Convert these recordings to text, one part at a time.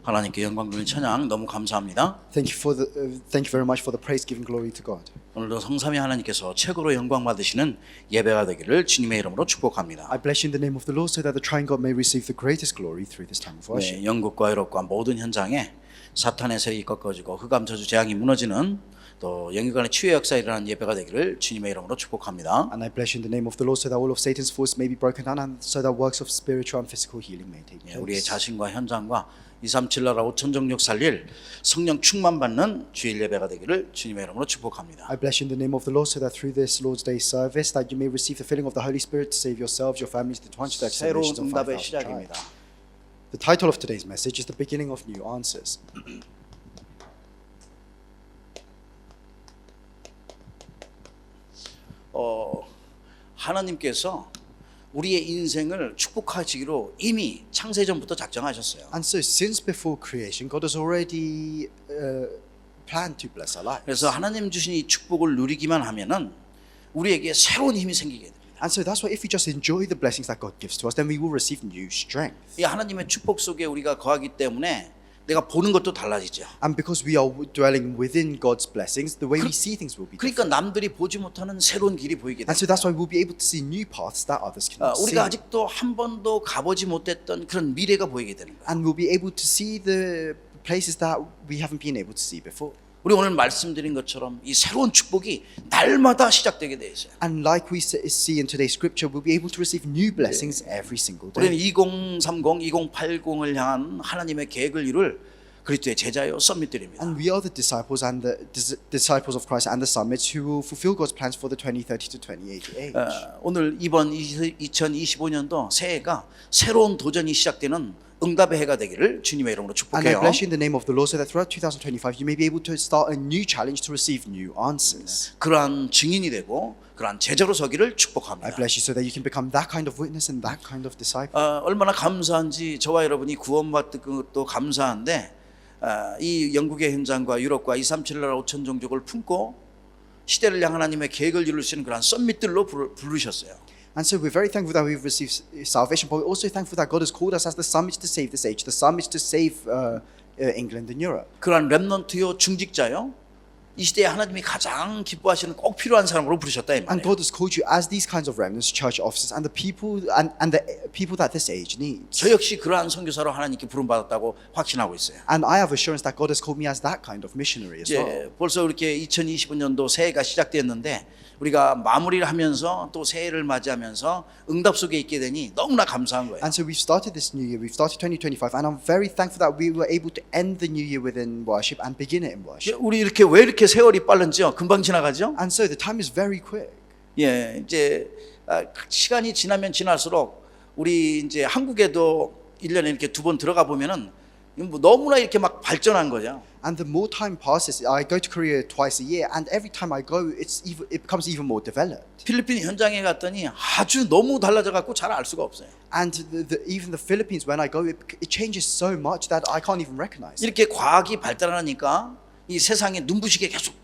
하나님께 영광 돌리는 찬양 너무 감사합니다. Thank you very much for the praise giving glory to God. 오늘도 성삼위 하나님께서 최고로 영광 받으시는 예배가 되기를 주님의 이름으로 축복합니다. I bless you in the name of the Lord so that the triune God may receive the greatest glory through this time of worship. 네, 영국과 유럽과 모든 현장에 사탄의 세력이 꺾어지고 흑암 저주 재앙이 무너지는 또 영육간의 치유의 역사에 일어나는 예배가 되기를 주님의 이름으로 축복합니다. And I bless you in the name of the Lord so that all of Satan's forces may be broken down and so that works of spiritual and physical healing may take place. 우리의 자신과 현장과 237 나라 5천 종족 살릴 성령 충만 받는 주일 예배가 되기를 주님의 이름으로 축복합니다. I bless you in the name of the Lord so that through this Lord's Day service that you may receive the filling of the Holy Spirit to save yourselves, your families, the 200 새로운 nations of 응답의 5,000 시작입니다. tribes. The title of today's message is the beginning of new answers. 하나님께서 우리의 인생을 축복하시기로 이미 창세전부터 작정하셨어요. And so since before creation, God has already planned to bless our lives. 그래서 하나님 주신 이 축복을 누리기만 하면은 우리에게 새로운 힘이 생기게 됩니다. And so that's why if we just enjoy the blessings that God gives to us, then we will receive new strength. 이 하나님의 축복 속에 우리가 거하기 때문에 내가 보는 것도 달라지죠. And because we are dwelling within God's blessings, the way we see things will be 그러니까 different. 남들이 보지 못하는 새로운 길이 보이게 And 됩니다. so that's why we'll be able to see new paths that others cannot see. 우리가 아직도 한 번도 가보지 못했던 그런 미래가 보이게 되는 거예요. And we'll be able to see the places that we haven't been able to see before. 우리 오늘 말씀드린 것처럼 이 새로운 축복이 날마다 시작되게 돼 있어요. And like we see in today's scripture, we'll be able to receive new blessings every single 우리는 day. 2030, 2080을 향한 하나님의 계획을 이룰 그리스도의 제자요 썸밋들입니다. And we are the disciples and the disciples of Christ and the summits who will fulfill God's plans for the 2030 to 2080 age. 오늘 이번 2025년도 새해가 새로운 도전이 시작되는 응답의 해가 되기를 주님의 이름으로 And I 축복해요. bless you in the name of the Lord so that throughout 2025 you may be able to start a new challenge to receive new answers. 그러한 증인이 되고 그러한 제자로 서기를 I 축복합니다. bless you so that you can become that kind of witness and that kind of disciple. 얼마나 감사한지 저와 여러분이 구원받은 것도 감사한데 이 영국의 현장과 유럽과 237 나라 5천 종족을 품고 시대를 향한 하나님의 계획을 이룰 수 있는 그러한 썸밋들로 부르셨어요. And so we're very thankful that we've received salvation, but we're also thankful that God has called us as the summits to save this age, the summits to save England and Europe. 그러한 렘넌트요 중직자요 이 시대에 하나님이 가장 기뻐하시는 꼭 필요한 사람으로 부르셨다 이 And 말이에요. God has called you as these kinds of remnants, church officers, and the people that this age needs. 저 역시 그러한 선교사로 하나님께 부름 받았다고 확신하고 있어요. And I have assurance that God has called me as that kind of missionary as well. 이제 벌써 이렇게 2025년도 새해가 시작되었는데 우리가 마무리를 하면서 또 새해를 맞이하면서 응답 속에 있게 되니 너무나 감사한 거예요. And so we've started this new year, we've started 2025, and I'm very thankful that we were able to end the new year within worship and begin it in worship. 우리 이렇게 왜 이렇게 세월이 빠른지요? 금방 지나가죠? And so the time is very quick. 예, 이제 시간이 지나면 지날수록 우리 이제 한국에도 1년에 이렇게 2번 들어가 보면은 뭐 너무나 이렇게 막 발전한 거죠. And the more time passes, I go to Korea twice a year, and every time I go, it becomes even more developed. 필리핀 현장에 갔더니 아주 너무 달라져 갖고 잘 알 수가 없어요. And even the Philippines, when I go, it changes so much that I can't even recognize it. 이렇게 과학이 발달하니까 이 세상에 눈부시게 계속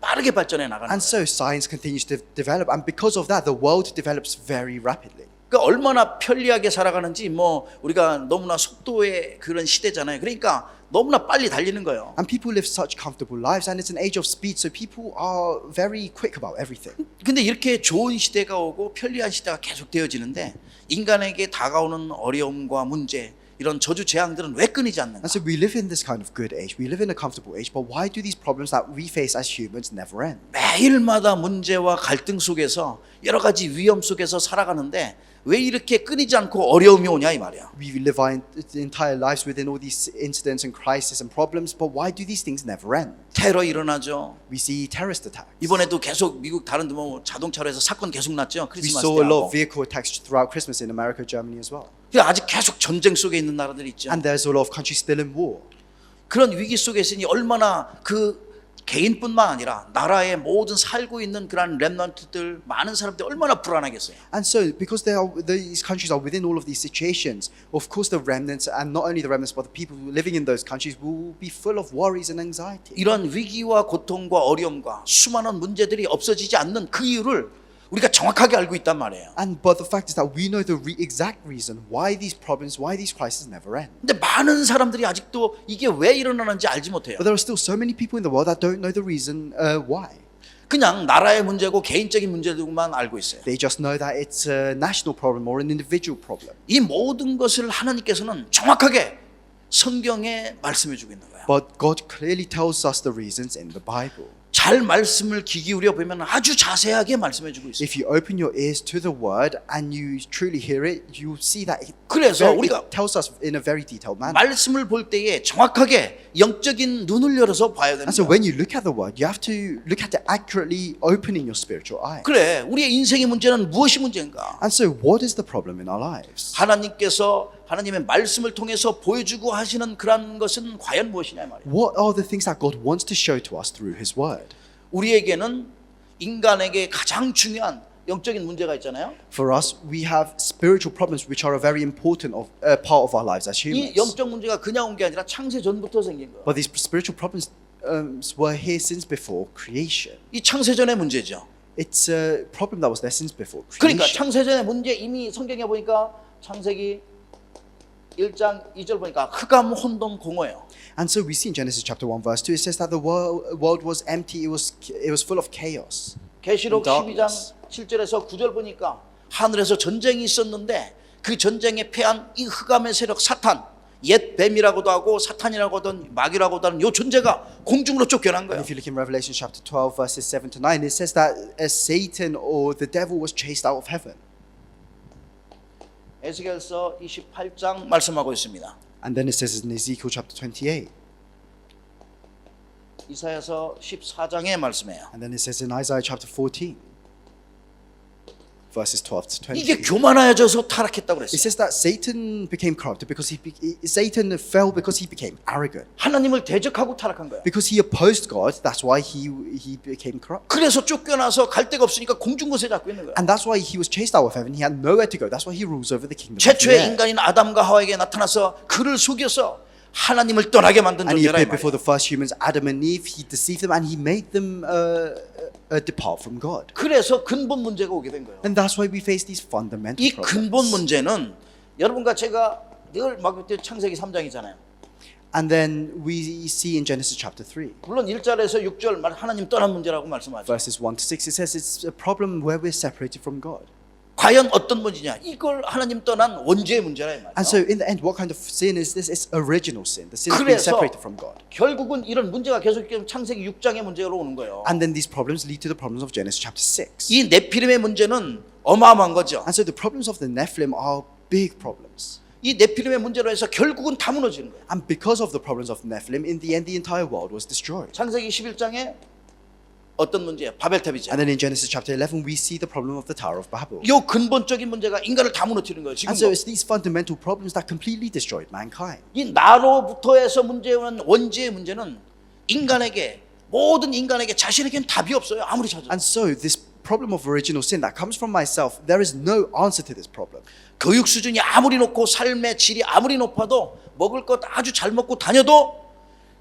빠르게 발전해 나가는 거예요. And so science continues to develop, and because of that, the world develops very rapidly. 그러니까 얼마나 편리하게 살아가는지 뭐 우리가 너무나 속도의 그런 시대잖아요. 그러니까 너무나 빨리 달리는 거예요. And people live such comfortable lives, and it's an age of speed, so people are very quick about everything. 근데 이렇게 좋은 시대가 오고 편리한 시대가 계속 되어지는데 인간에게 다가오는 어려움과 문제 이런 저주 재앙들은 왜 끊이지 않는가? And so we live in this kind of good age, we live in a comfortable age, but why do these problems that we face as humans never end? 매일마다 문제와 갈등 속에서 여러 가지 위험 속에서 살아가는데 왜 이렇게 끊이지 않고 어려움이 오냐 이 말이야. We live our entire lives within all these incidents and crises and problems, but why do these things never end? 테러 일어나죠. We see terrorist attacks. 이번에도 계속 미국 다른 데 뭐 자동차로 해서 사건 계속 났죠. We 크리스마스 saw a lot of 때하고. vehicle attacks throughout Christmas in America, Germany as well. 아직 계속 전쟁 속에 있는 나라들이 있죠. And there's a lot of countries still in war. 그런 위기 속에 있으니 얼마나 그 개인뿐만 아니라 나라의 모든 살고 있는 그런 렘넌트들 많은 사람들이 얼마나 불안하겠어요. And so, because these countries are within all of these situations, of course the remnants, and not only the remnants, but the people living in those countries will be full of worries and anxiety. 이런 위기와 고통과 어려움과 수많은 문제들이 없어지지 않는 그 이유를 우리가 정확하게 알고 있단 말이에요. But the fact is that we know the exact reason why these problems, why these crises never end. 근데 많은 사람들이 아직도 이게 왜 일어나는지 알지 못해요. But there are still so many people in the world that don't know the reason why. 그냥 나라의 문제고 개인적인 문제들만 알고 있어요. They just know that it's a national problem or an individual problem. 이 모든 것을 하나님께서는 정확하게 성경에 말씀해 주고 있는 거예요. But God clearly tells us the reasons in the Bible. 잘 말씀을 귀 기울여 보면 아주 자세하게 말씀해 주고 있어요. If you open your ears to the word and you truly hear it, you see that 그래서 우리가 it tells us in a very detailed manner. 말씀을 볼 때에 정확하게 영적인 눈을 열어서 봐야 되는 And so 거예요. when you look at the word, you have to look at it accurately, opening your spiritual eye. 그래, 우리의 인생의 문제는 무엇이 문제인가? And so what is the problem in our lives? 하나님께서 하나님의 말씀을 통해서 보여주고 하시는 그런 것은 과연 무엇이냐 말이에요. What are the things that God wants to show to us through His word? 우리에게는 인간에게 가장 중요한 영적인 문제가 있잖아요. For us, we have spiritual problems which are a very important part of our lives as 이 humans. 영적 문제가 그냥 온 게 아니라 창세 전부터 생긴 거예요. But these spiritual problems were here since before creation. 이 창세 전의 문제죠. It's a problem that was there since before 그러니까 creation. 창세 전의 문제 이미 성경에 보니까 창세기 1장 2절 보니까 흑암 혼돈 공허예요. And so we see in Genesis chapter 1 verse 2 it says that the world was empty, it was full of chaos. 계시록 darkness. 12장 7절에서 9절 보니까 하늘에서 전쟁이 있었는데 그 전쟁에 패한 이 흑암의 세력 사탄, 옛 뱀이라고도 하고 사탄이라고 하던 마귀라고도 하는 요 존재가 공중으로 쫓겨난 And 거예요. if you look in Revelation chapter 12 verses 7 to 9 it says that Satan or the devil was chased out of heaven. 에스겔서 28장 말씀하고 있습니다. And then it says in Ezekiel chapter 28 이사야서 14장의 말씀이에요. and then it says in Isaiah chapter 14 verses 12 to 20. 이게 교만해져서 타락했다고 It 그랬어요. says that Satan became corrupted because Satan fell because he became arrogant. 하나님을 대적하고 타락한 거예요. Because he opposed God, that's why he became corrupt. 그래서 쫓겨나서 갈 데가 없으니까 공중 곳에 잡고 있는 거예요. And that's why he was chased out of heaven. He had nowhere to go. That's why he rules over the kingdom of the 최초의 air. 인간인 아담과 하와에게 나타나서 그를 속여서 하나님을 떠나게 만든 And he 존재라 이 appeared before 말이에요. the first humans, Adam and Eve. He deceived them and he made them depart from God. 그래서 근본 문제가 오게 된 거예요. And that's why we face these fundamental 이 근본 problems. 문제는 여러분과 제가 늘 막 창세기 3장이잖아요. And then we see in Genesis chapter 3, 물론 1절에서 6절 하나님 떠난 문제라고 말씀하죠. verses 1 to 6, it says it's a problem where we're separated from God. 과연 어떤 문제냐? 이걸 하나님 떠난 원죄의 문제라 이 And so 말이에요. in the end, what kind of sin is this? It's original sin. The sin of being 그래서 separated from God. 결국은 이런 문제가 계속 창세기 6장의 문제로 오는 거예요. And then these problems lead to the problems of Genesis chapter 6. 이 네피림의 문제는 어마어마한 거죠. And so the problems of the Nephilim are big problems. 이 네피림의 문제로 해서 결국은 다 무너지는 거예요. And because of the problems of the Nephilim, in the end, the entire world was destroyed. 창세기 11장에 어떤 문제예요? 바벨탑이죠. And then in Genesis chapter 11, we see the problem of the Tower of Babel. 이 근본적인 문제가 인간을 다 무너뜨리는 거예요. 지금 And so it's these fundamental problems that completely destroyed mankind. 이 나로부터 해서 문제는 원죄의 문제는 인간에게 모든 인간에게 자신에게는 답이 없어요. 아무리 찾아도. And so this problem of original sin that comes from myself, there is no answer to this problem. 교육 수준이 아무리 높고 삶의 질이 아무리 높아도 먹을 것 아주 잘 먹고 다녀도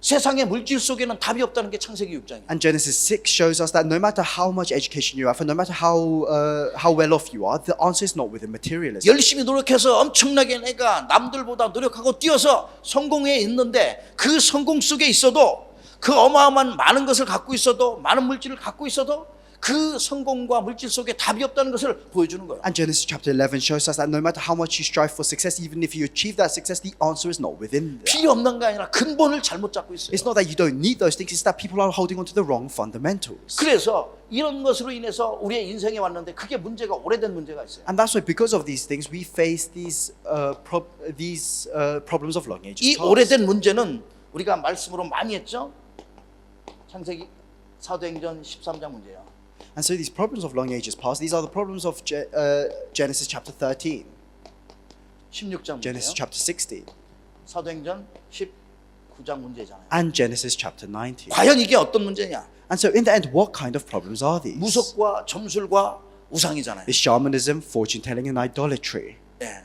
세상의 물질 속에는 답이 없다는 게 창세기 6장이에요. And Genesis 6 shows us that no matter how much education you have, and no matter how well off you are, the answer is not within materialism. 열심히 노력해서 엄청나게 내가 남들보다 노력하고 뛰어서 성공해 있는데 그 성공 속에 있어도 그 어마어마한 많은 것을 갖고 있어도 많은 물질을 갖고 있어도 그 성공과 물질 속에 답이 없다는 것을 보여주는 거예요. And Genesis chapter 11 shows us that no matter how much you strive for success, even if you achieve that success, the answer is not within that. 필요 없는 게 아니라 근본을 잘못 잡고 있어요. It's not that you don't need those things, it's that people are holding on to the wrong fundamentals. 그래서 이런 것으로 인해서 우리의 인생에 왔는데 그게 문제가 오래된 문제가 있어요. And that's why because of these things, we face these problems of long ages 이 past. 오래된 문제는 우리가 말씀으로 많이 했죠. 창세기 사도행전 13장 문제예요. And so these problems of long ages past, these are the problems of Genesis chapter 13, 16장 Genesis 문제예요. chapter 16, 사도행전 19장 문제잖아요. and Genesis chapter 19. 과연 이게 어떤 문제냐? And so in the end, what kind of problems are these? 무속과 점술과 우상이잖아요. It's shamanism, fortune telling, and idolatry. 예.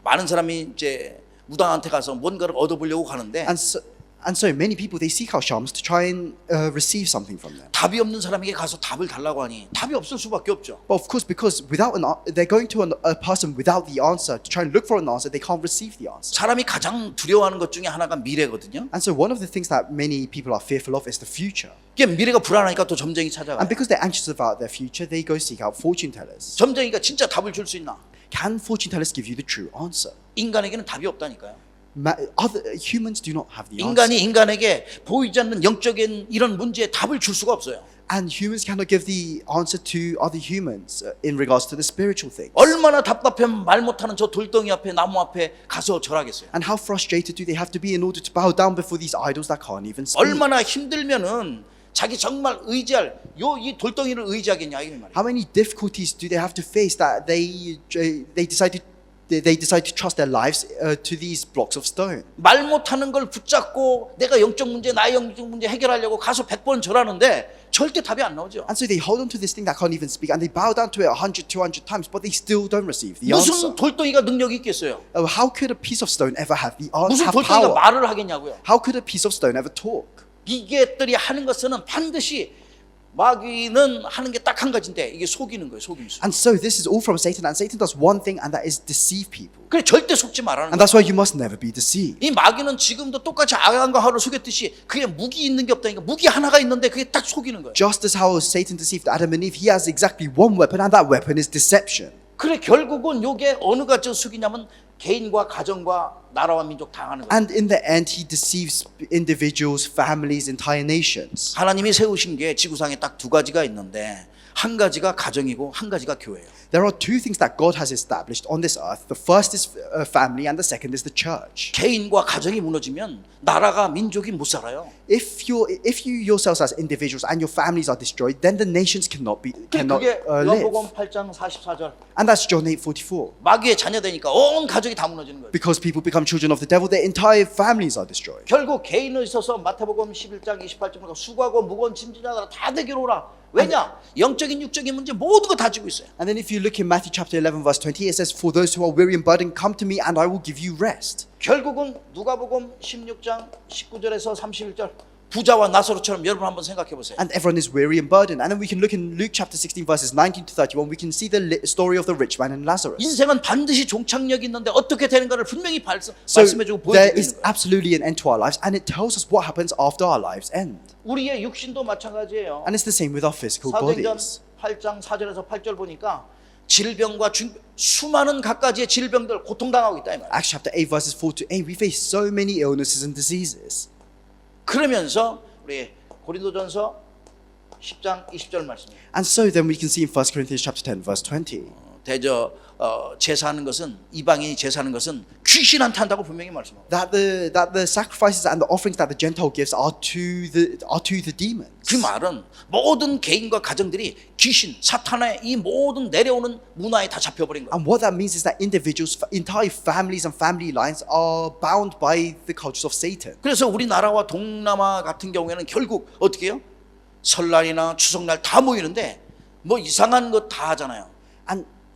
많은 사람이 이제 무당한테 가서 뭔가를 얻어보려고 가는데 And so many people, they seek out shamans to try and receive something from them. 답이 없는 사람에게 가서 답을 달라고 하니 답이 없을 수밖에 없죠. But of course, because they're going to a person without the answer to try and look for an answer, they can't receive the answer. 사람이 가장 두려워하는 것 중에 하나가 미래거든요. And so one of the things that many people are fearful of is the future. 이게 미래가 불안하니까 또 점쟁이 찾아가요. And because they're anxious about their future, they go seek out fortune tellers. 점쟁이가 진짜 답을 줄 수 있나? Can fortune tellers give you the true answer? 인간에게는 답이 없다니까요. Other humans do not have the answer. 인간이 인간에게 보이지 않는 영적인 이런 문제에 답을 줄 수가 없어요. And humans cannot give the answer to other humans in regards to the spiritual things. 얼마나 답답하면 말 못하는 저 돌덩이 앞에 나무 앞에 가서 절하겠어요. And how frustrated do they have to be in order to bow down before these idols that can't even speak? 얼마나 힘들면은 자기 정말 의지할 이 돌덩이를 의지하겠냐 이 말이에요. How many difficulties do they have to face that they decide to trust their lives to these blocks of stone? 말 못하는 걸 붙잡고 내가 영적 문제, 나의 영적 문제 해결하려고 가서 100번 절하는데 절대 답이 안 나오죠. And so they hold on to this thing that can't even speak, and they bow down to it 100, 200 times, but they still don't receive the answer. 무슨 돌덩이가 능력이 있겠어요? How could a piece of stone ever have 무슨 have 돌덩이가 power? 말을 하겠냐고요. How could a piece of stone ever talk? 이게들이 하는 것은 반드시 마귀는 하는 게 딱 한 가지인데 이게 속이는 거예요. 속임수. And so this is all from Satan, and Satan does one thing, and that is deceive people. 그래 절대 속지 말라는 And 거예요. that's why you must never be deceived. 이 마귀는 지금도 똑같이 아간과 하를 속였듯이 그게 무기 있는 게 없다니까 무기 하나가 있는데 그게 딱 속이는 거예요. Just as how Satan deceived Adam and Eve, he has exactly one weapon, and that weapon is deception. 그래 결국은 요게 어느 가지 속이냐면 개인과 가정과 나라와 민족 당하는 거예요. And in the end, he deceives individuals, families, entire nations. 하나님이 세우신 게 지구상에 딱 두 가지가 있는데 한 가지가 가정이고 한 가지가 교회예요. There are two things that God has established on this earth. The first is family, and the second is the church. 개인과 가정이 무너지면 나라가 민족이 못 살아요. If you yourselves as individuals and your families are destroyed, then the nations cannot 그게 live. 요한복음 8장 44절. And that's John 8:44. 마귀의 자녀되니까 온 가족이 다 무너지는 거예요. Because people become children of the devil, their entire families are destroyed. 결국 개인에 있어서 마태복음 11장 28절부터 수고하고 무거운 짐진자들아 다 내게로 오라. 왜냐? 영적인 육적인 문제 모든 거 다 지고 있어요. And then if you look in Matthew chapter 11 verse 20, it says, "For those who are weary and burdened, come to me, and I will give you rest." 결국은 누가복음 16장 19절에서 31절 부자와 나사로처럼 여러분 한번 생각해 보세요. And everyone is weary and burdened. And then we can look in Luke chapter 16 verses 19 to 31. We can see the story of the rich man and Lazarus. 인생은 반드시 종착역이 있는데 어떻게 되는가를 분명히 So 말씀해주고 there 보여주고 is 있는 거예요. absolutely an end to our lives, and it tells us what happens after our lives end. 우리의 육신도 마찬가지예요. And it's the same with our physical 사도행전 bodies. 8장 4절에서 8절 보니까 질병과 수많은 각가지의 질병들 고통당하고 있다 이 말이에요. Acts chapter 8 verses 4 to 8, we face so many illnesses and diseases. 그러면서 우리 고린도전서 10장 20절 말씀이에요. And so then we can see in 1 Corinthians chapter 10 verse 20. 대저 제사하는 것은 이방인이 제사하는 것은 귀신한테 한다고 분명히 말씀합니다. That the sacrifices and the offerings that the Gentile gives are to the demons. 그 말은 모든 개인과 가정들이 귀신, 사탄의 이 모든 내려오는 문화에 다 잡혀버린 거예요. And what that means is that individuals, entire families and family lines are bound by the cultures of Satan. 그래서 우리나라와 동남아 같은 경우에는 결국 어떻게 해요? 설날이나 추석날 다 모이는데 뭐 이상한 거 다 하잖아요.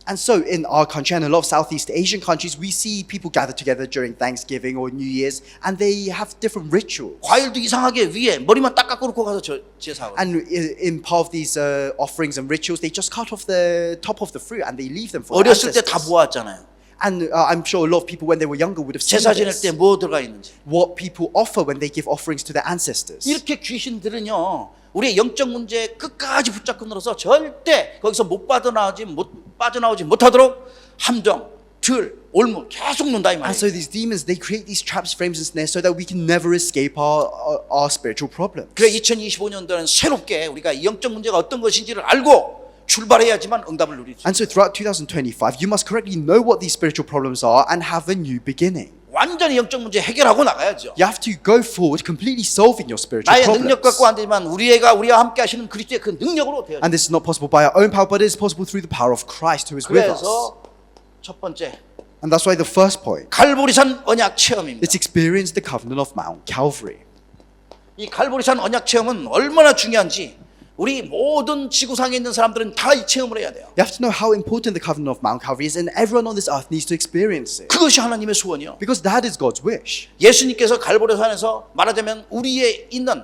And so in our country and a lot of Southeast Asian countries, we see people gather together during Thanksgiving or New Year's, and they have different rituals. 과일도 이상하게 위에 머리만 딱 깎고 놓고 가서 제사하고. And in part of these offerings and rituals, they just cut off the top of the fruit and they leave them for the 어렸을 때 다 ancestors. 보았잖아요. And I'm sure a lot of people when they were younger would have seen 제사 지낼 this. 때 뭐 들어가 있는지. What people offer when they give offerings to their ancestors. 이렇게 귀신들은요 우리의 영적 문제에 끝까지 붙잡고 늘어서 절대 거기서 빠져나오지 못하도록 함정, 들, 올무 계속 논다 이 And so 말이에요. these demons, they create these traps, frames, and snares so that we can never escape our spiritual problems. 그래 2025년도는 새롭게 우리가 이 영적 문제가 어떤 것인지를 알고 출발해야지만 응답을 누릴 수 있어요. And so throughout 2025, you must correctly know what these spiritual problems are and have a new beginning. 완전히 영적 문제 해결하고 나가야죠. You have to go forward completely solving your spiritual 나의 능력 problems. 갖고 안 되지만 우리와 함께 하시는 그리스도의 그 능력으로 되어요. And this is not possible by our own power, but it is possible through the power of Christ who is with us. 그래서 첫 번째 And that's why the first point, 갈보리산 언약 체험입니다. it's experience the covenant of Mount Calvary. 이 갈보리산 언약 체험은 얼마나 중요한지 우리 모든 지구상에 있는 사람들은 다 이 체험을 해야 돼요. You have to know how important the covenant of Mount Calvary is, and everyone on this earth needs to experience it. 그것이 하나님의 소원이요. Because that is God's wish. 예수님께서 갈보리 산에서 말하자면 우리의 있는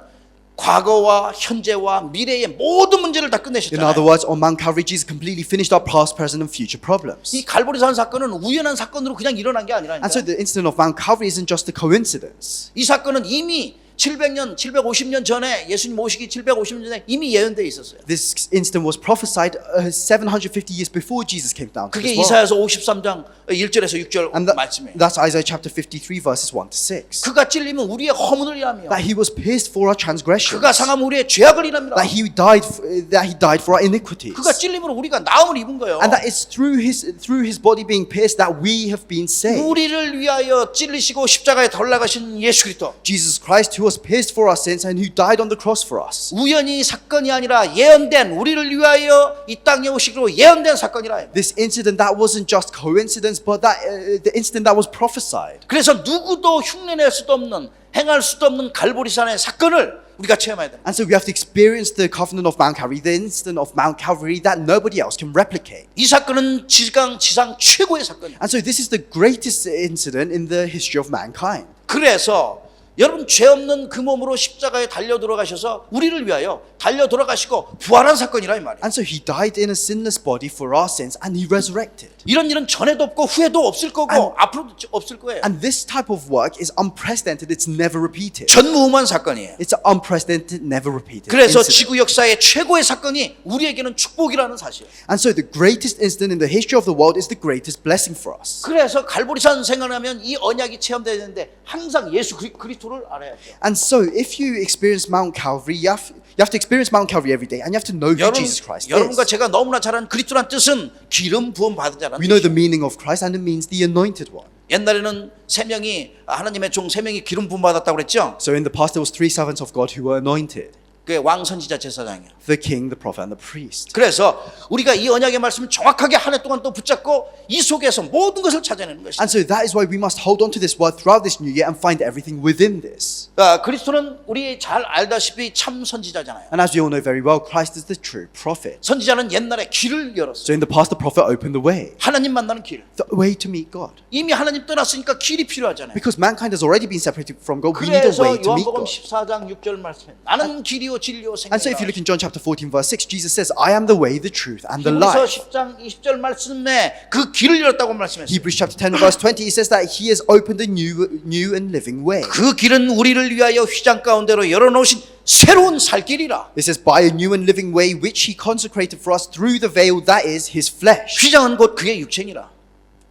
과거와 현재와 미래의 모든 문제를 다 In 끝내셨잖아요. other words, on Mount Calvary, Jesus completely finished our past, present, and future problems. 이 갈보리 산 사건은 우연한 사건으로 그냥 일어난 게 아니라니까요. And so the incident of Mount Calvary isn't just a coincidence. 이 사건은 이미 700년, 750년 전에 예수님 오시기 750년 전에 이미 예언되어 있었어요. This incident was prophesied 750 years before Jesus came down to 그게 this world. 이사야서 53장 1절에서 6절 And 말씀이에요. that's Isaiah chapter 53 verses 1 to 6. 그가 찔리면 우리의 허물을 인하며 That he was pierced for our transgressions. 그가 상하면 우리의 죄악을 인합니다. That he died for our iniquities. 그가 찔림으로 우리가 나음을 입은 거예요. And that it's through his body being pierced that we have been saved. 우리를 위하여 찔리시고 십자가에 돌아가신 예수 그리스도. Jesus Christ, who was pierced for our sins and who died on the cross for us. 우연히 사건이 아니라 예언된 우리를 위하여 이 땅에 오시기로 예언된 사건이라. This incident that wasn't just coincidence, but that the incident that was prophesied. 그래서 누구도 흉내낼 수도 없는 행할 수도 없는 갈보리산의 사건을 우리가 체험해야 됩니다. And so we have to experience the covenant of Mount Calvary, the incident of Mount Calvary that nobody else can replicate. 이 사건은 지상 최고의 사건이에요. And so this is the greatest incident in the history of mankind. 그래서 여러분 죄 없는 그 몸으로 십자가에 달려 들어가셔서 우리를 위하여 달려 돌아가시고 부활한 사건이라 이 말이에요. And so he died in a sinless body for our sins and he resurrected. 이런 일은 전에도 없고 후에도 없을 거고 앞으로도 없을 거예요. And this type of work is unprecedented. It's never repeated. 전무후무한 사건이에요. It's an unprecedented, never repeated 그래서 incident. 지구 역사의 최고의 사건이 우리에게는 축복이라는 사실. And so the greatest incident in the history of the world is the greatest blessing for us. 그래서 갈보리산 생각하면 이 언약이 체험돼야 되는데 항상 예수 그리스도를 알아야죠. And so if you experience Mount Calvary, you have to experience Mount Calvary every day, and you have to know who Jesus Christ 여러분과 is. 제가 너무나 잘 아는 그리스도란 뜻은 기름 부음 받은 자라는 We know the 뜻이에요. meaning of Christ, and it means the anointed one. 옛날에는 세 명이 하나님의 종 세 명이 기름 부음 받았다고 그랬죠. So in the past, there was 3 servants of God who were anointed: 그게 왕, 선지자, 제사장이에요. the king, the prophet, and the priest. 그래서 우리가 이 언약의 말씀을 정확하게 한 해 동안 또 붙잡고 이 속에서 모든 것을 찾아내는 것이죠. And so that is why we must hold on to this word throughout this new year and find everything within this. 그리스도는 우리 잘 알다시피 참 선지자잖아요. And as we all know very well, Christ is the true prophet. 선지자는 옛날에 길을 열었어요. So in the past, the prophet opened the way, 하나님 만나는 길. the way to meet God. 이미 하나님 떠났으니까 길이 필요하잖아요. Because mankind has already been separated from God, we need a 그래서 way to meet 요한복음 God. 14장 6절 말씀에 나는 길이요 진리요 And so if you 생명이라. look in John chapter 14 verse 6, Jesus says, I am the way, the truth, and the 히브리서 life. 10장 20절 말씀에 그 길을 열었다고 말씀했어요. Hebrews chapter 10 verse 20, he says that he has opened a new and living way. 그 길은 우리를 위하여 휘장 가운데로 열어놓으신 새로운 살 길이라. It says, by a new and living way which he consecrated for us through the veil that is his flesh. 휘장은 곧 그의 육체니라.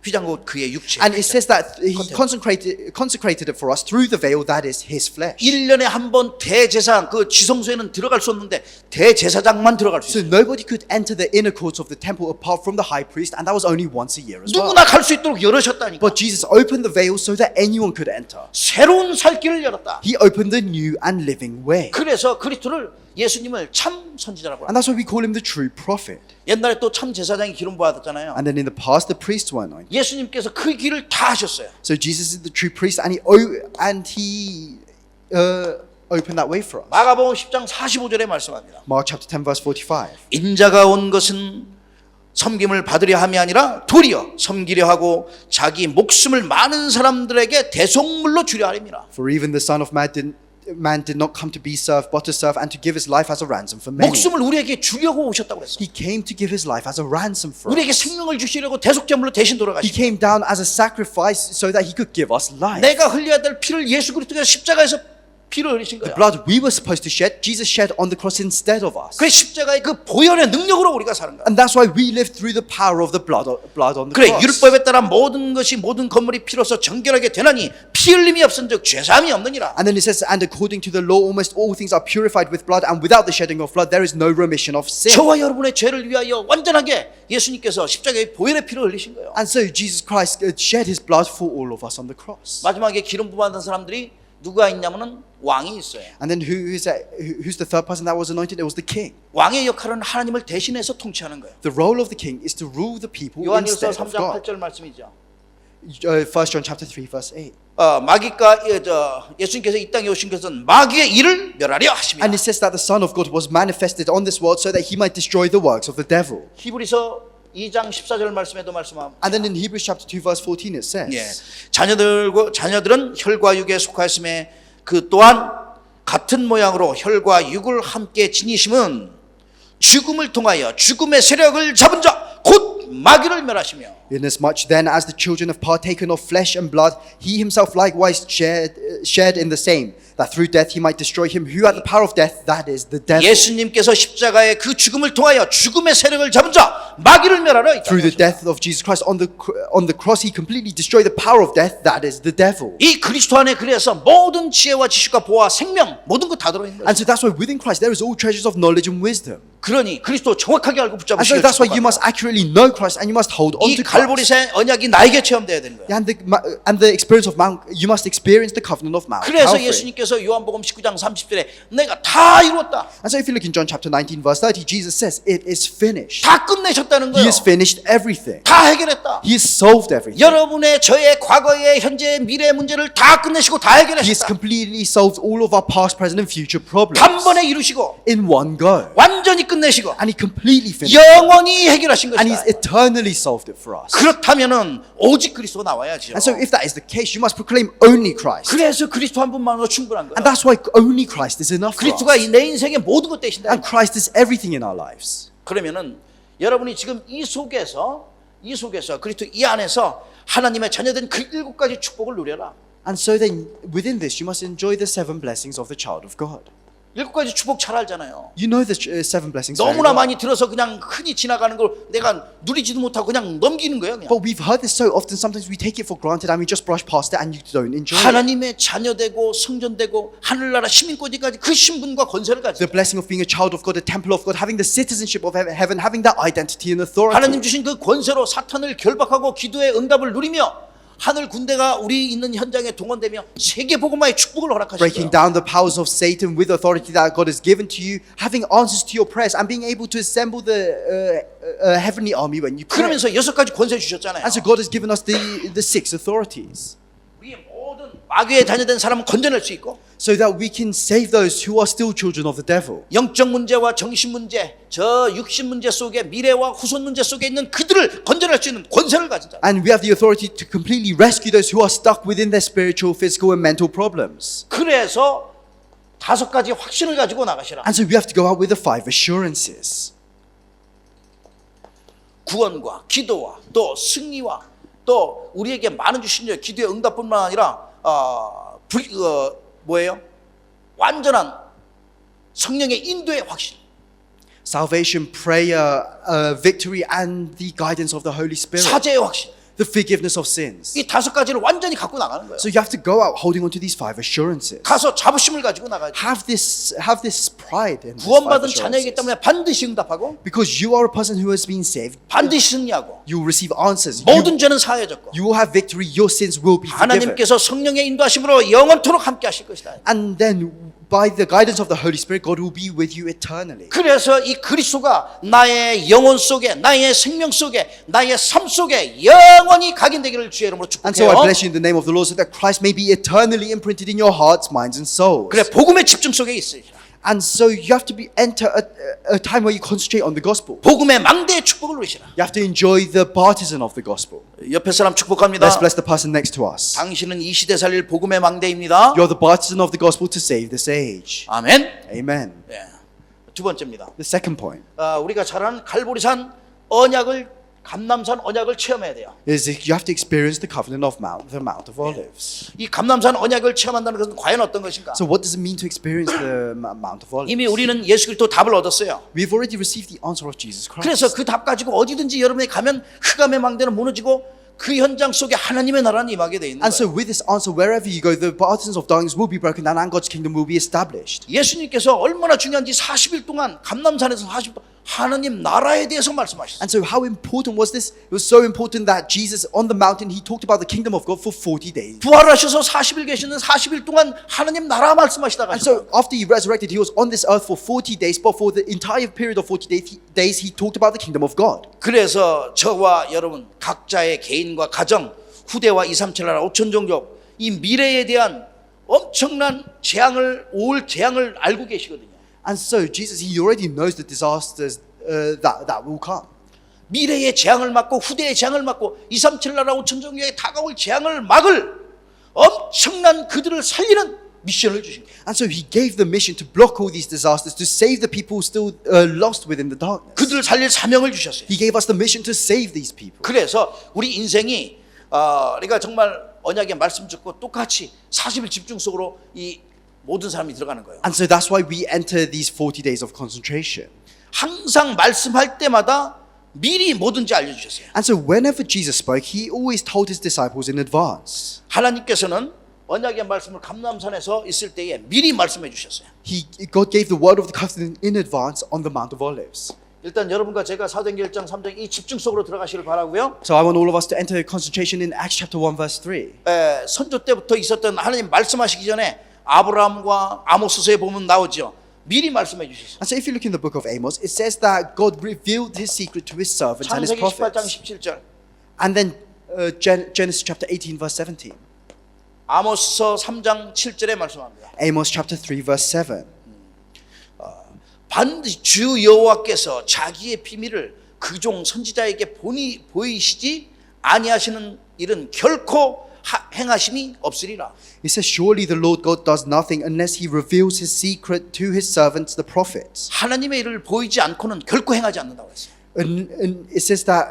휘장은 곧 그의 육체. And it says that he consecrated it for us through the veil that is his flesh. 1년에 한 번 대제사장 그 지성소에는 들어갈 수 없는데 대제사장만 들어갈 수 So 있어요. nobody could enter the inner courts of the temple apart from the high priest, and that was only once a year as well. 누구나 갈 수 있도록 열으셨다니까. But Jesus opened the veil so that anyone could enter. 새로운 살 길을 열었다. He opened a new and living way. 그래서 그리스도를 예수님을 참 선지자라고 합니다. And that's why we call him the true prophet. 옛날에 또 참 제사장이 기름 부었잖아요. And then in the past, the priests were anointed. 예수님께서 그 길을 다 하셨어요. So Jesus is the true priest, and he opened that way for us. 마가복음 10장 45절에 말씀합니다. Mark chapter 10 verse 45. 인자가 온 것은 섬김을 받으려 함이 아니라 도리어 섬기려 하고 자기 목숨을 많은 사람들에게 대속물로 주려 함이라. For even the Son of Man did not come to be served, but to serve and to give his life as a ransom for many. 목숨을 우리에게 주려고 오셨다고 그랬어. He came to give his life as a ransom for 우리에게 us. 생명을 주시려고 대속제물로 대신 He 돌아가시고 came down as a sacrifice so that he could give us life. 내가 흘려야 될 피를 예수 그리스도가 십자가에서 피를 흘리신 The 거야. blood we were supposed to shed, Jesus shed on the cross instead of us. 그 십자가의 그 보혈의 능력으로 우리가 사는 거야. And that's why we live through the power of the blood on the 그래 cross. 율법에 따라 모든 것이 모든 건물이 피로써 정결하게 되나니 피 흘림이 없은즉 죄사함이 없느니라. And then it says, and according to the law, almost all things are purified with blood, and without the shedding of blood, there is no remission of sin. 저와 여러분의 죄를 위하여 완전하게 예수님께서 십자가의 보혈의 피를 흘리신 거예요. And so Jesus Christ shed his blood for all of us on the cross. 마지막에 기름 부음받은 사람들이 누가 있냐면은 왕이 있어요. And then who's the third person that was anointed? It was the king. 왕의 역할은 하나님을 대신해서 통치하는 거예요. The role of the king is to rule the people 요한일서 instead of 3장 God. 8절 말씀이죠. 1 John chapter 3 verse 8. 마귀가 예수님께서 이 땅에 오신 것은 마귀의 일을 멸하려 하십니다. And it says that the Son of God was manifested on this world so that he might destroy the works of the devil. 히브리서 2장 14절 말씀에도 말씀합니다. And then in Hebrews chapter 2 verse 14 it says, 자녀들은 혈과 육에 속하였음에 그 또한 같은 모양으로 혈과 육을 함께 지니심은 죽음을 통하여 죽음의 세력을 잡은 자 곧 마귀를 멸하시며 Inasmuch then as the children have partaken of flesh and blood, he himself likewise shared in the same, that through death he might destroy him who had the power of death, that is the devil. 예수님께서 십자가의 그 죽음을 통하여 죽음의 세력을 잡은 자 마귀를 멸하라. Through the death of Jesus Christ on the cross, he completely destroyed the power of death, that is the devil. 이 그리스도 안에 그래서 모든 지혜와 지식과 보아 생명 모든 것 다 들어있는 And 거예요. so that's why within Christ there is all treasures of knowledge and wisdom. 그러니 그리스도 정확하게 알고 And so 붙잡으시길 that's why you must 축복합니다. accurately know Christ and you must hold on 이 to Christ. 갈보리의 언약이 나에게 체험돼야 되는 거예요. And the experience of Mount, you must experience the covenant of Mount 그래서 Calvary. 예수님께서 요한복음 19장 30절에 내가 다 이루었다. And so if you look in John chapter 19 verse 30, Jesus says, it is finished. 다 끝내셨다는 He 거예요. has finished everything. 다 해결했다. He has solved everything. 여러분의 저의 과거의 현재 미래 문제를 다 끝내시고 다 He has 해결하셨다. completely solved all of our past, present and future problems 단번에 이루시고 in one go. 완전히 끝내시고 And he completely finished. 영원히 해결하신 And he's 것이다. eternally solved it for us. 그렇다면은 오직 그리스도가 나와야죠. And so if that is the case, you must proclaim only Christ. 그래서 그리스도 한 분만으로 충분한 And 거예요. that's why only Christ is enough for 그리스도가 us. 내 인생의 모든 것 되신다. And Christ is everything in our lives. 그러면은 여러분이 지금 이 속에서 그리스도 이 안에서 하나님의 자녀된 그 7가지 축복을 누려라. And so then within this, you must enjoy the 7 blessings of the child of God. 7가지 축복 잘 알잖아요. You know the 7 blessings very 너무나 well. 많이 들어서 그냥 흔히 지나가는 걸 내가 누리지도 못하고 그냥 넘기는 거예요. 그냥. But we've heard this so often, sometimes we take it for granted and we just brush past it and you don't enjoy it. 하나님의 자녀되고 성전되고 하늘나라 시민권까지 그 신분과 권세를 The 가지고 blessing of being a child of God, a temple of God, having the citizenship of heaven, having that identity and 하나님 authority. 주신 그 권세로 사탄을 결박하고 기도의 응답을 누리며 하늘 군대가 우리 있는 현장에 동원되며 세계 복음화의 축복을 Breaking 허락하시고요. down the powers of Satan with authority that God has given to you, having answers to your prayers and being able to assemble the heavenly army when you pray. 그러면서 6가지 권세 주셨잖아요. And so God has given us the 6 authorities 우리의 모든 마귀에 자녀된 사람은 건져낼 수 있고 so that we can save those who are still children of the devil. 영적 문제와 정신 문제, 저 육신 문제 속에 미래와 후손 문제 속에 있는 그들을 건져낼 수 있는 권세를 가진 자. And we have the authority to completely rescue those who are stuck within their spiritual, physical and mental problems. 그래서 5가지 확신을 가지고 나가시라. And so we have to go out with the 5 assurances. 구원과 기도와 또 승리와 또 우리에게 많은 주신 기도의 응답뿐만 아니라 뭐예요? 완전한 성령의 인도의 확신. Salvation, prayer, victory and the guidance of the Holy Spirit. 사죄의 확신. The forgiveness of sins. 이 5가지를 완전히 갖고 나가는 거예요. So you have to go out holding on to these 5 assurances. 가서 자부심을 가지고 나가야 돼. Have this pride in these 5 구원받은 자녀이기 assurances. 때문에 반드시 응답하고 Because you are a person who has been saved, 반드시 승리하고 you will receive answers. 모든 죄는 사해졌고 You will have victory. Your sins will be forgiven. 하나님께서 성령의 인도하심으로 영원토록 함께 하실 것이다. And then by the guidance of the Holy Spirit, God will be with you eternally. 그래서 이 그리스도가 나의 영혼 속에 나의 생명 속에 나의 삶 속에 영원히 각인되기를 주의 이름으로 And so I 축복해요. bless you in the name of the Lord so that Christ may be eternally imprinted in your hearts, minds and souls. 그래 복음의 집중 속에 있으리라. And so you have to enter a time where you concentrate on the gospel. 복음의 망대의 축복을 누리시라. You have to enjoy the partisan of the gospel. 옆에 사람 축복합니다. Let's bless the person next to us. 당신은 이 시대 살릴 복음의 망대입니다. You're the partisan of the gospel to save this age. 아멘. Amen. 예. 두 번째입니다. The second point 우리가 잘 아는 갈보리산 언약을 감람산 언약을 체험해야 돼요. is that you have to experience the covenant of the Mount of Olives. 이 감람산 언약을 체험한다는 것은 과연 어떤 것인가? So what does it mean to experience the Mount of Olives? 이미 우리는 예수 그리스도 답을 얻었어요. We've already received the answer of Jesus Christ. 그래서 그 답 가지고 어디든지 여러분이 가면 흑암의 망대는 무너지고 그 현장 속에 하나님의 나라는 임하게 돼 있는 And so 거예요. with this answer, wherever you go, the partisans of darkness will be broken and God's kingdom will be established. 예수님께서 얼마나 중요한지 40일 동안 감람산에서 40일 하나님 나라에 대해서 말씀하셨어요. And so how important was this? It was so important that Jesus on the mountain, he talked about the kingdom of God for 40 days. 부활하셔서 40일 계시는 40일 동안 하나님 나라 말씀하시다가 And so after he resurrected, he was on this earth for 40 days, but for the entire period of 40 days, he talked about the kingdom of God. 그래서 저와 여러분 각자의 개인과 가정 후대와 2, 3, 7 나라 5천 종족 이 미래에 대한 엄청난 올 재앙을 알고 계시거든요. And so Jesus, he already knows the disasters that will come. 미래의 재앙을 막고 후대의 재앙을 막고 2, 3, 7 나라 5천 종족에 다가올 재앙을 막을 엄청난 그들을 살리는 미션을 주신 거예요. And so he gave the mission to block all these disasters, to save the people still lost within the darkness. 그들을 살릴 사명을 주셨어요. He gave us the mission to save these people. 그래서 우리 인생이 우리가 정말 언약의 말씀 듣고 똑같이 40일 집중 속으로 이 모든 사람이 들어가는 거예요. And so that's why we enter these 40 days of concentration. 항상 말씀할 때마다 미리 뭐든지 알려주셨어요. And so whenever Jesus spoke, he always told his disciples in advance. 하나님께서는 언약의 말씀을 감람산에서 있을 때에 미리 말씀해 주셨어요. God gave the word of the covenant in advance on the Mount of Olives. 일단 여러분과 제가 사도행전 1장 3장 이 집중 속으로 들어가시길 바라고요. So I want all of us to enter concentration in Acts chapter 1 verse 3. 선조 때부터 있었던 하나님 말씀하시기 전에 아브라함과 아모스서에 보면 나오죠. 미리 말씀해 주셨어요. And so if you look in the book of Amos, it says that God revealed his secret to his servants and his 창세기 18장 prophets. 17절. And then Genesis chapter 18 verse 17. 아모스서 3장 7절에 말씀합니다. Amos chapter 3 verse 7. 반드시 주 여호와께서 자기의 비밀을 그종 선지자에게 보이시지 아니하시는 일은 결코 행하심이 없으리라. It says, surely the Lord God does nothing unless he reveals his secret to his servants, the prophets. 하나님의 일을 보이지 않고는 결코 행하지 않는다고 했어요. And it says that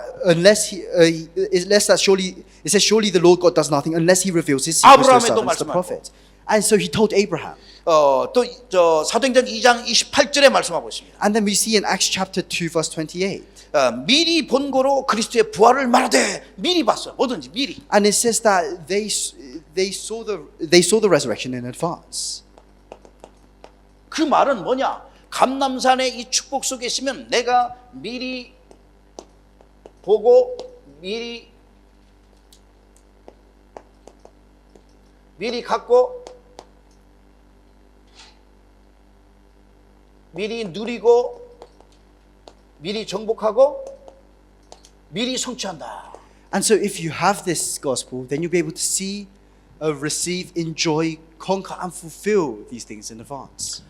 surely the Lord God does nothing unless he reveals his secret to his 아브라함에도 servants, the 말씀하고. prophets. And so he told Abraham. 또 사도행전 2장 28절에 말씀하고 있습니다. And then we see in Acts chapter 2 verse 28. 미리 본고로 그리스도의 부활을 말하되 미리 봤어요. 뭐든지 미리. And it says that they saw the resurrection in advance. 그 말은 뭐냐? 감람산의 이 축복 속에 있으면 내가 미리 보고 미리 갖고 미리 누리고 미리 정복하고 미리 성취한다. And so if you have this gospel, then you'll be able to see, receive, enjoy, conquer and fulfill these things in advance.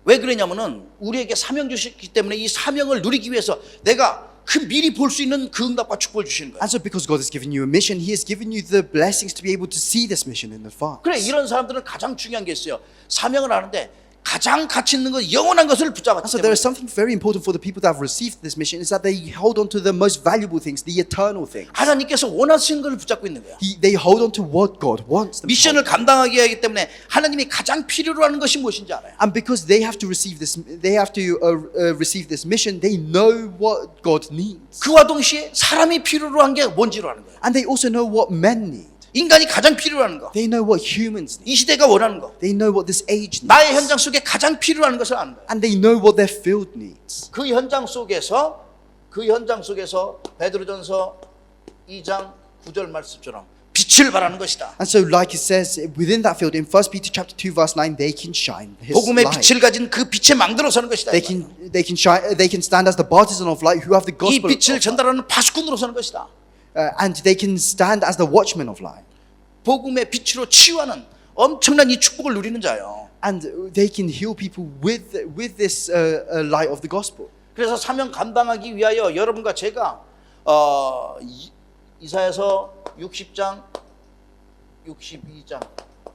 왜 그러냐면은 우리에게 사명 주셨기 때문에 이 사명을 누리기 위해서 내가 그 미리 볼 수 있는 그 응답과 축복을 주시는 거예요. And so because God has given you a mission, he has given you the blessings to be able to see this mission in advance. 그래 이런 사람들은 가장 중요한 게 있어요. 사명을 하는데 가장 가치 있는 것 영원한 것을 붙잡았기 So there 때문에 is something very important for the people that have received this mission is that they hold on to the most valuable things, the eternal things. 하나님께서 원하시는 것을 붙잡고 있는 거야. They hold on to what God wants them to. 미션을 감당하기 하기 때문에 하나님이 가장 필요로 하는 것이 무엇인지 알아요. And because they have to receive this mission, they know what God needs. 그와 동시에 사람이 필요로 한 게 뭔지를 아는 거예요. And they also know what men need. 인간이 가장 필요로 하는 거. They know what humans need. 이 시대가 원하는 거. They know what this age needs. 나의 현장 속에 가장 필요로 하는 것을 아는 거예요. And they know what their field needs. 그 현장 속에서 베드로전서 2장 9절 말씀처럼 빛을 발하는 것이다. And so like it says within that field in 1 Peter chapter 2 verse 9, they can shine his 복음의 light. 빛을 가진 그 빛에 망들어 서는 것이다. They can stand as the partisan of light who have the 이 gospel 빛을 of light. 전달하는 파수꾼으로 서는 것이다. And they can stand as the watchmen of light. 복음의 빛으로 치유하는 엄청난 이 축복을 누리는 자요. And they can heal people with this light of the gospel. 그래서 사명 감당하기 위하여 여러분과 제가 이사야서 60장 62장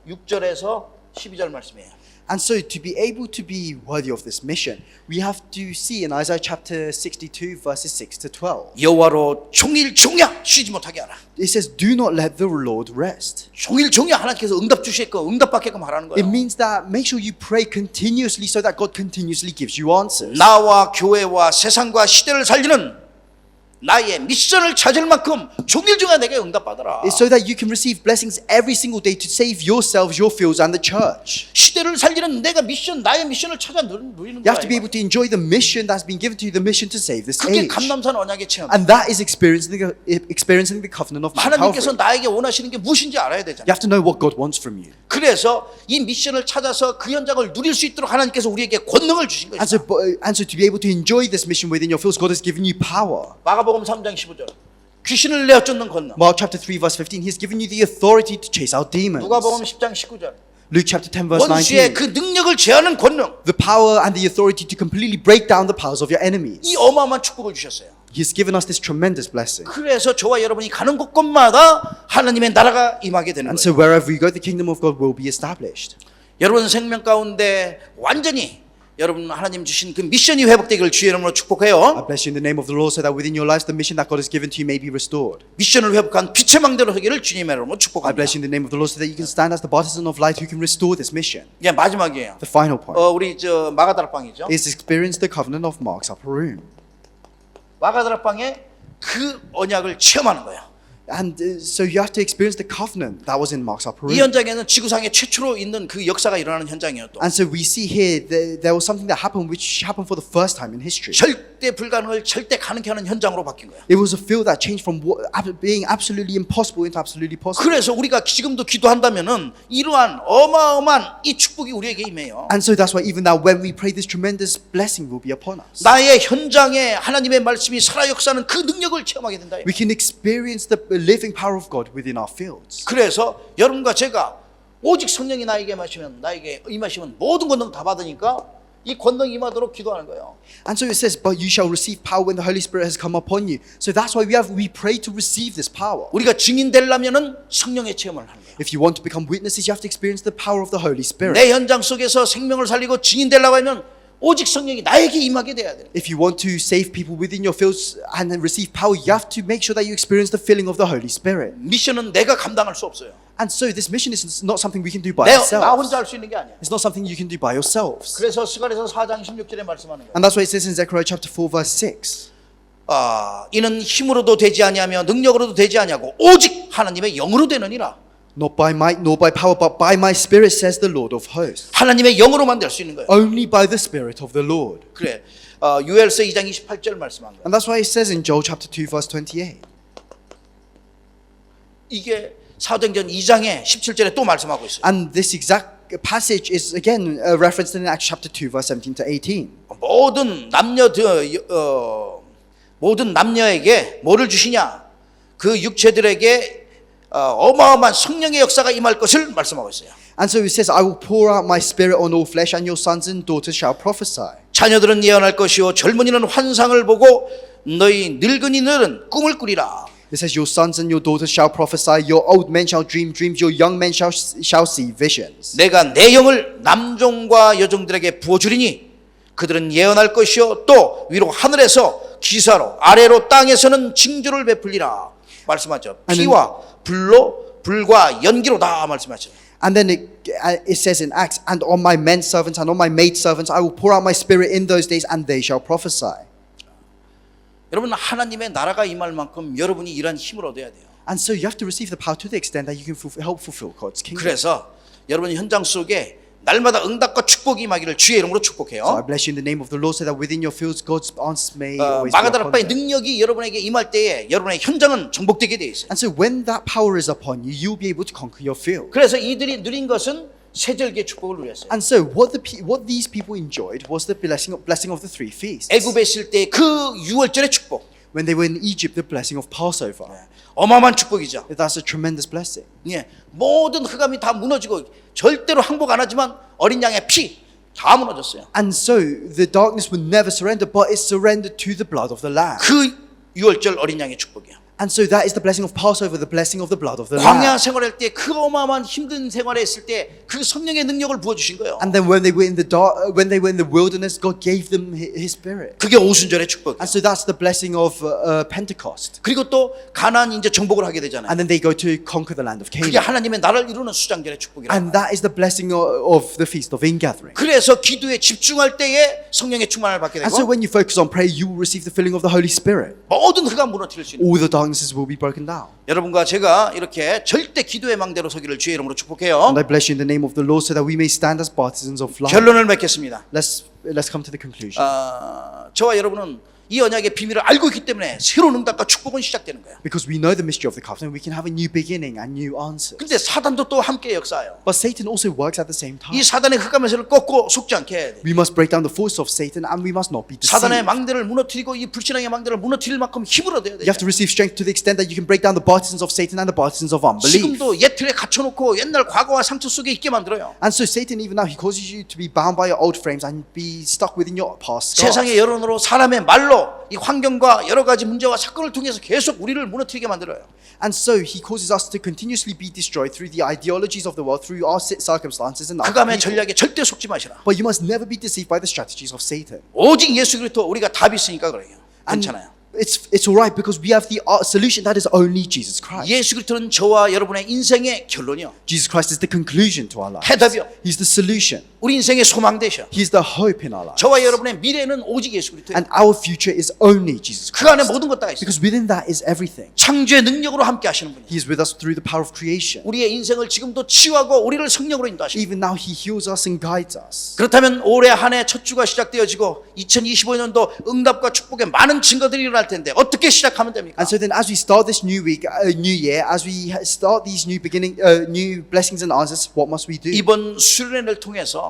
6절에서 12절 말씀이에요. And so to be able to be worthy of this mission, we have to see in Isaiah chapter 62 verses 6 to 12. 여호와로 종일 종야 쉬지 못하게 하라. It says, do not let the Lord rest. 종일 종야 하나님께서 응답 주시게끔 응답받게끔 하라는 It 거예요. means that make sure you pray continuously so that God continuously gives you answers. 나와 교회와 세상과 시대를 살리는 나의 미션을 찾을 만큼 종일 종야 내게 응답받아라. It's so that you can receive blessings every single day to save yourselves, your fields, and the church. 시대를 살리는 내가 나의 미션을 찾아 누리는 You 거야. have to be able to enjoy the mission that's been given to you, the mission to save this 그게 age. 감람산 언약의 체험. And that is experiencing the covenant of Mount 하나님께서 Calvary. 나에게 원하시는 게 무엇인지 알아야 You 되잖아요. have to know what God wants from you. 그래서 이 미션을 찾아서 그 현장을 누릴 수 있도록 하나님께서 우리에게 권능을 주신 And 것이다. so to be able to enjoy this mission within your fields, God has given you power. 마가복음 3장 15절. 귀신을 내어 쫓는 권능. Mark chapter 3 verse 15, He has given you the authority to chase out demons. 누가복음 10장 19절. Luke chapter 10 verse 원수의 19, 그 능력을 제하는 권능. the power and the authority to completely break down the powers of your enemies. 이 어마어마한 축복을 주셨어요. He has given us this tremendous blessing. 그래서 저와 여러분이 가는 곳곳마다 하나님의 나라가 임하게 되는 And 거예요. so wherever we go, the kingdom of God will be established. 여러분 생명 가운데 완전히 여러분 하나님 주신 그 미션이 회복되기를 주의 이름으로 I 축복해요. bless you in the name of the Lord so that within your lives the mission that God has given to you may be restored. 미션을 회복한 빛의 망대로 서기를 주님의 이름으로 I 축복합니다. bless you in the name of the Lord so that you can stand as the partisan of light who can restore this mission. 이제 마지막이에요. The final point 우리 저 마가다락방이죠. is experience the covenant of Mark's upper room. 마가다락방에 그 언약을 체험하는 거예요. And so you have to experience the covenant that was in Mark's upper 이 room. 현장에는 지구상에 최초로 있는 그 역사가 일어나는 현장이에요. 또 And so we see here there was something that happened which happened for the first time in history. 절대 불가능을 절대 가능케 하는 현장으로 바뀐 거예요. It was a field that changed from being absolutely impossible into absolutely possible. 그래서 우리가 지금도 기도한다면은 이러한 어마어마한 이 축복이 우리에게 임해요. And so that's why even now when we pray, this tremendous blessing will be upon us. 나의 현장에 하나님의 말씀이 살아 역사하는 그 능력을 체험하게 된다. We can experience the living power of God within our fields. 그래서 여러분과 제가 오직 성령이 나에게 임하시면 모든 권능 다 받으니까 이 권능 임하도록 기도하는 거예요. And so it says, but you shall receive power when the Holy Spirit has come upon you. So that's why we pray to receive this power. 우리가 증인 되려면은 성령의 체험을 하는 거예요. If you want to become witnesses, you have to experience the power of the Holy Spirit. 내 현장 속에서 생명을 살리고 증인 되려고 하면 오직 성령이 나에게 임하게 돼야 돼요. If you want to save people within your fields and then receive power, you have to make sure that you experience the filling of the Holy Spirit. 미션은 내가 감당할 수 없어요. And so this mission is not something we can do by 나 ourselves. 혼자 할 수 있는 게 아니야. It's not something you can do by yourselves. 그래서 스가랴서 4장 16절에 말씀하는 거예요. And that's why it says in Zechariah chapter 4 verse 6. 이는 힘으로도 되지 아니하며 능력으로도 되지 아니하고 오직 하나님의 영으로 되느니라. Not by might nor by power, but by my spirit, says the Lord of hosts. 하나님의 영으로만 될 수 있는 거예요. Only by the Spirit of the Lord. 그래. 유엘서 2장 28절 말씀한 거예요. And that's why it says in Joel chapter 2 verse 28. 이게 사도행전 2장에 17절에 또 말씀하고 있어요. And this exact passage is again referenced in Acts chapter 2 verse 17 to 18. 모든 남녀에게 뭐를 주시냐? 그 육체들에게 어마어마한 성령의 역사가 임할 것을 말씀하고 있어요. And so it says, I will pour out my spirit on all flesh, and your sons and daughters shall prophesy. 자녀들은 예언할 것이요 젊은이는 환상을 보고 너희 늙은이들은 꿈을 꾸리라. It says, your sons and your daughters shall prophesy, your old men shall dream dreams, your young men shall see visions. 내가 내 영을 남종과 여종들에게 부어주리니 그들은 예언할 것이요 또 위로 하늘에서 기사로 아래로 땅에서는 징조를 베풀리라 말씀하죠. 피와 불과 연기로다 말씀하죠. And then it says in Acts, and on my men servants and on my maid servants I will pour out my spirit in those days, and they shall prophesy. 여러분 하나님의 나라가 임할 만큼 여러분이 이러한 힘을 얻어야 돼요. And so you have to receive the power to the extent that you can help fulfill God's kingdom. 그래서 여러분 현장 속에 날마다 응답과 축복이 임하기를 주의 이름으로 So I 축복해요. bless you in the name of the Lord, so that within your fields God's answers may always be upon 마가다락방의 them. 능력이 여러분에게 임할 때에 여러분의 현장은 정복되게 돼 있어요. And so when that power is upon you, you'll be able to conquer your field. 그래서 이들이 누린 것은 세절기의 축복을 누렸어요. And so what these people enjoyed was the blessing of the three feasts. 애굽에 있을 때 그 유월절의 축복, When they were in Egypt, the blessing of Passover. 어마어마한 축복이죠. That's a tremendous blessing. 예, 모든 흑암이 다 무너지고 절대로 항복 안 하지만 어린 양의 피 다 무너졌어요. And so the darkness would never surrender, but it surrendered to the blood of the Lamb. 그 유월절 어린 양의 축복이야. And so that is the blessing of Passover, the blessing of the blood of the 광야 Lamb. 생활할 때 그 어마어마한 힘든 생활에 있을 때 그 성령의 능력을 부어 주신 거예요. And then when they were in the wilderness, God gave them His Spirit. 그게 오순절의 축복이에요. And so that's the blessing of Pentecost. 그리고 또 가나안 이제 정복을 하게 되잖아요. And then they go to conquer the land of 그게 Canaan. 하나님의 나라를 이루는 수장절의 축복이라. And that is the blessing of the feast of ingathering. 그래서 기도에 집중할 때에 성령의 충만을 받게 And so 되고 when you focus on prayer, you will receive the filling of the Holy Spirit. 모든 흑암 무너뜨릴 수 있는. All the darknesses will be broken down. 여러분과 제가 이렇게 절대 기도의 망대로 서기를 주의 이름으로 축복해요. And I bless you in the name of the Lord, so that we may stand as partisans of light. 결론을 맺겠습니다. Let's come to the conclusion. 저와 여러분은 이 언약의 비밀을 알고 있기 때문에 새로운 응답과 축복은 시작되는 거야. Because we know the mystery of the covenant, we can have a new beginning and new answers. 근데 사단도 또 함께 역사해요. But Satan also works at the same time. 이 사단의 흑암에서를 꺾고 속지 않게 해야 돼. We must break down the force of Satan and we must not be 사단의 deceived. 망대를 무너뜨리고 이 불신앙의 망대를 무너뜨릴 만큼 힘을 얻어야 돼. You have to receive strength to the extent that you can break down the partisans of Satan and the partisans of unbelief. 지금도 옛 틀에 갇혀놓고 옛날 과거와 상처 속에 있게 만들어요. And so Satan, even now, he causes you to be bound by your old frames and be stuck within your past scars. 세상의 여론으로 사람의 말로 이 환경과 여러 가지 문제와 사건을 통해서 계속 우리를 무너뜨리게 만들어요. And so he causes us to continuously be destroyed through the ideologies of the world, through our circumstances and our 그감의 people. 전략에 절대 속지 마시라. But you must never be deceived by the strategies of Satan. 오직 예수 그리스도 우리가 답이 있으니까 그래요. And 괜찮아요. it's all right because we have the solution that is only Jesus Christ. 예수 그리스도는 저와 여러분의 인생의 결론이요. Jesus Christ is the conclusion to our lives. 해답이요. He's the solution. 우리 인생의 소망 되셔. He's the hope in our lives. 저와 여러분의 미래는 오직 예수 그리스도예요. And our future is only Jesus 그 안에 Christ. 모든 것 다 있어요. Because within that is everything. 창조의 능력으로 함께 하시는 분이에요. He is with us through the power of creation. 우리의 인생을 지금도 치유하고 우리를 성령으로 인도하시고. Even now he heals us and guides us. 그렇다면 올해 한 해 첫 주가 시작되어지고 2025년도 응답과 축복의 많은 증거들이 일어날 텐데 어떻게 시작하면 됩니까? And so then as we start this new week, new year, as we start these new new blessings and answers, what must we do? 이번 수련회를 통해서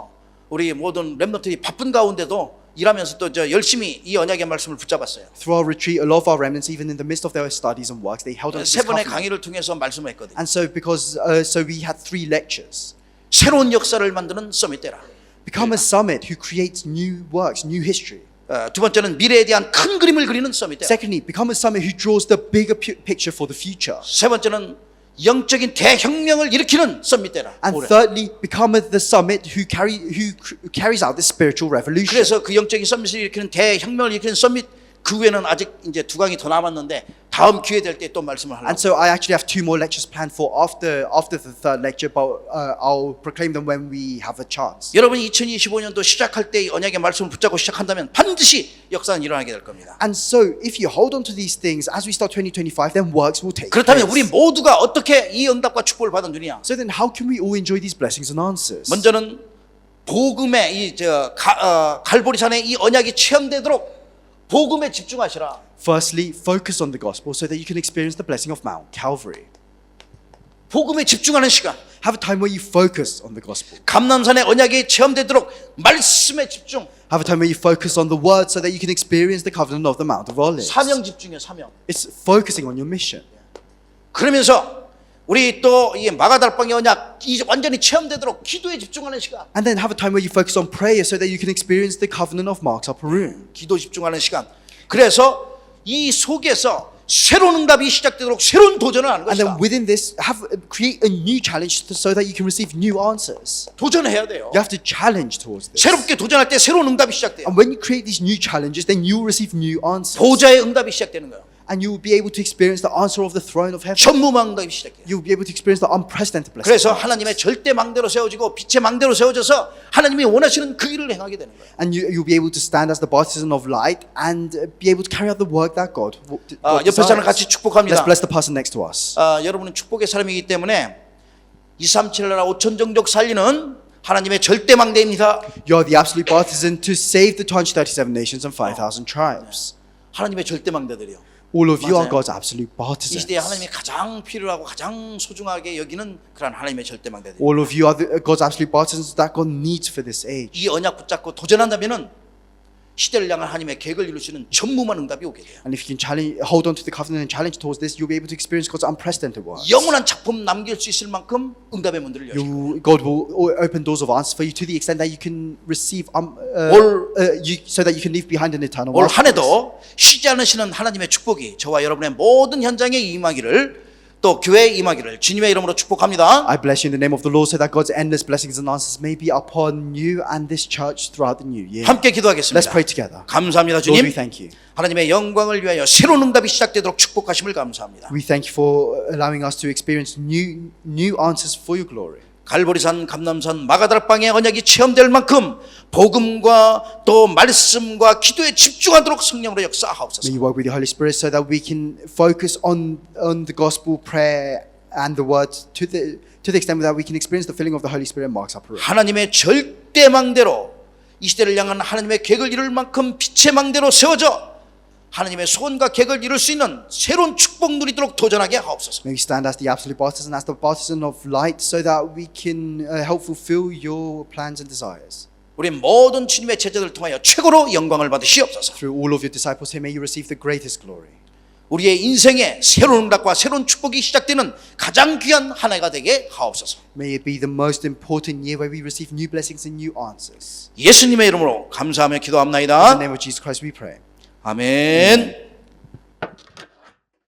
우리 모든 렘넌트들이 바쁜 가운데도 일하면서 또 저 열심히 이 언약의 말씀을 붙잡았어요. Through our retreat, a lot of our remnants, even in the midst of their studies and works, they held on to 세 this 번의 covenant. 강의를 통해서 말씀을 했거든요. And so because so we had 3 lectures. 새로운 역사를 만드는 서밋 때라. Become a summit who creates new works, new history. 두 번째는 미래에 대한 큰 그림을 그리는 서밋 때라. Secondly, become a summit who draws the bigger picture for the future. 세 번째는 영적인 대혁명을 일으키는 서밋 때라. And 올해. thirdly, become the summit who carries out the spiritual revolution. 그래서 그 영적인 서밋을 일으키는 대혁명을 일으키는 서밋 그 후에는 아직 이제 2강이 더 남았는데 다음 기회 될 때 또 말씀을 하려고. And so I actually have 2 more lectures planned for after the 3rd lecture, but I'll proclaim them when we have a chance. 여러분이 2025년도 시작할 때 이 언약의 말씀을 붙잡고 시작한다면 반드시 역사는 일어나게 될 겁니다. And so if you hold on to these things as we start 2025, then works will take 그렇다면 우리 place. 모두가 어떻게 이 응답과 축복을 받아들이냐? So then how can we all enjoy these blessings and answers? 먼저는 복음의 갈보리산의 이 언약이 체험되도록 복음에 집중하시라. Firstly, focus on the gospel so that you can experience the blessing of Mount Calvary. 복음에 집중하는 시간. Have a time where you focus on the gospel. 감람산의 언약이 체험되도록 말씀에 집중. Have a time where you focus on the word so that you can experience the covenant of the Mount of Olives. 사명 집중해 사명. It's focusing on your mission. 그러면서 우리 또 이 마가달방의 언약 이 완전히 체험되도록 기도에 집중하는 시간. And then have a time where you focus on prayer so that you can experience the covenant of Mark's upper room. 기도 집중하는 시간. 그래서 이 속에서 새로운 응답이 시작되도록 새로운 도전을 하는 And 것이다. then within this, create a new challenge so that you can receive new answers. 도전해야 돼요. You have to challenge towards this. 새롭게 도전할 때 새로운 응답이 시작돼요. And when you create these new challenges, then you will receive new answers. 보좌의 응답이 시작되는 거예요. And you will be able to experience the answer of the throne of heaven. 전무망 응답이 시작돼요. You will be able to experience the unprecedented blessing. 그래서 하나님의 절대 망대로 세워지고 빛의 망대로 세워져서 하나님이 원하시는 그 일을 행하게 되는 거예요. And you'll be able to stand as the partisan of light and be able to carry out the work that God 옆에 사람 같이 desires. 축복합니다. Let's bless the person next to us. 여러분은 축복의 사람이기 때문에 237 나라 5천 종족 살리는 하나님의 절대 망대입니다. You're the absolute partisan to save the 237 nations and 5,000 tribes. 하나님의 절대 망대들이요. All of you are 맞아요. God's absolute 이 partisans. 시대에 하나님이 가장 필요하고 가장 소중하게 여기는 그런 하나님의 절대 망대들. All of you are God's absolute partisans that God needs for this age. 이 언약 붙잡고 도전한다면은 시대를 향한 하나님의 계획을 이룰 수 있는 전무한 응답이 오게 돼요. And if you can hold on to the covenant and challenge towards this, you'll be able to experience God's unprecedented work. 영원한 작품 남길 수 있을 만큼 응답의 문들을 여시고 God will open doors of answers for you to the extent that you can receive, so that you can leave behind an eternal 올 한 masterpiece. 해도 쉬지 않으시는 하나님의 축복이 저와 여러분의 모든 현장에 임하기를 또 교회에 임하기를 주님의 이름으로 축복합니다. I bless you in the name of the Lord so that God's endless blessings and answers may be upon you and this church throughout the new year. 함께 Let's 기도하겠습니다. pray together. 감사합니다 Lord, we 주님. thank you. 하나님의 영광을 위하여 새로운 응답이 시작되도록 축복하심을 감사합니다. We thank you for allowing us to experience new answers for your glory. 갈보리산, 감람산, 마가달방의 언약이 체험될 만큼 복음과 또 말씀과 기도에 집중하도록 성령으로 역사하옵소서. May you work with the Holy Spirit so that we can focus on the gospel, prayer, and the word to the extent that we can experience the filling of the Holy Spirit and Mark's upper room. 하나님의 절대 망대로 이 시대를 향한 하나님의 계획을 이룰 만큼 빛의 망대로 세워져 하나님의 소원과 계획을 이룰 수 있는 새로운 축복 누리도록 도전하게 하옵소서. May we stand as the absolute partisan, as the partisan of light, so that we can help fulfill your plans and desires. 우리 모든 주님의 제자들 통하여 최고로 영광을 받으시옵소서. Through all of your disciples here, may you receive the greatest glory. 우리의 인생에 새로운 응답과 새로운 축복이 시작되는 가장 귀한 한 해가 되게 하옵소서. May it be the most important year where we receive new blessings and new answers. 예수님의 이름으로 감사하며 In 기도합나이다. the name of Jesus Christ we pray. 아멘.